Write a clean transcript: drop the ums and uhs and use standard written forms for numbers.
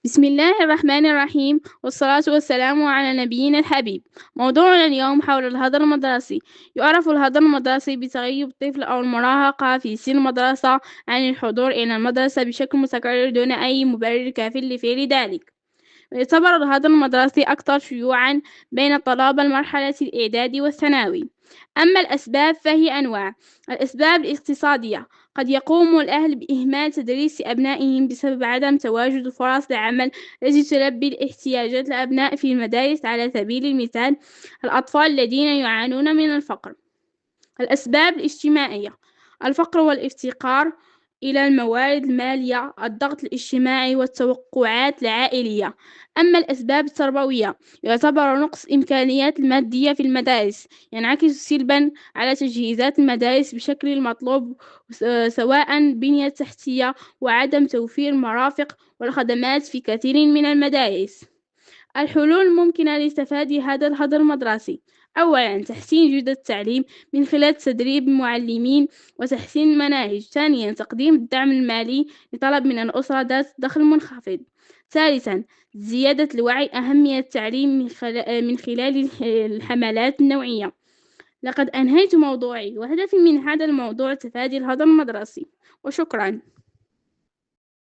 بسم الله الرحمن الرحيم، والصلاة والسلام على نبينا الحبيب. موضوعنا اليوم حول الهدر المدرسي. يعرف الهدر المدرسي بتغيب الطفل أو المراهقة في سن المدرسة عن الحضور إلى المدرسة بشكل متكرر دون أي مبرر كاف لفعل ذلك. يعتبر الهدر المدرسي أكثر شيوعًا بين طلاب المرحلة الإعدادي والثانوي. أما الأسباب فهي أنواع: الأسباب الاقتصادية: قد يقوم الأهل بإهمال تدريس أبنائهم بسبب عدم تواجد فرص العمل التي تلبي احتياجات الأبناء في المدارس. على سبيل المثال، الأطفال الذين يعانون من الفقر. الأسباب الاجتماعية: الفقر والافتقار إلى الموارد المالية، الضغط الاجتماعي والتوقعات العائلية. أما الأسباب التربوية: يعتبر نقص الإمكانيات المادية في المدارس ينعكس سلبًا على تجهيزات المدارس بشكل المطلوب، سواء بنية تحتية وعدم توفير المرافق والخدمات في كثير من المدارس. الحلول الممكنة لتفادي هذا الهدر المدرسي: أولاً، تحسين جودة التعليم من خلال تدريب المعلمين وتحسين المناهج. ثانياً، تقديم الدعم المالي لطلب من الأسرة ذات دخل منخفض. ثالثاً، زيادة الوعي أهمية التعليم من خلال الحملات النوعية. لقد أنهيت موضوعي، وهدفي من هذا الموضوع تفادي الهدر المدرسي، وشكراً.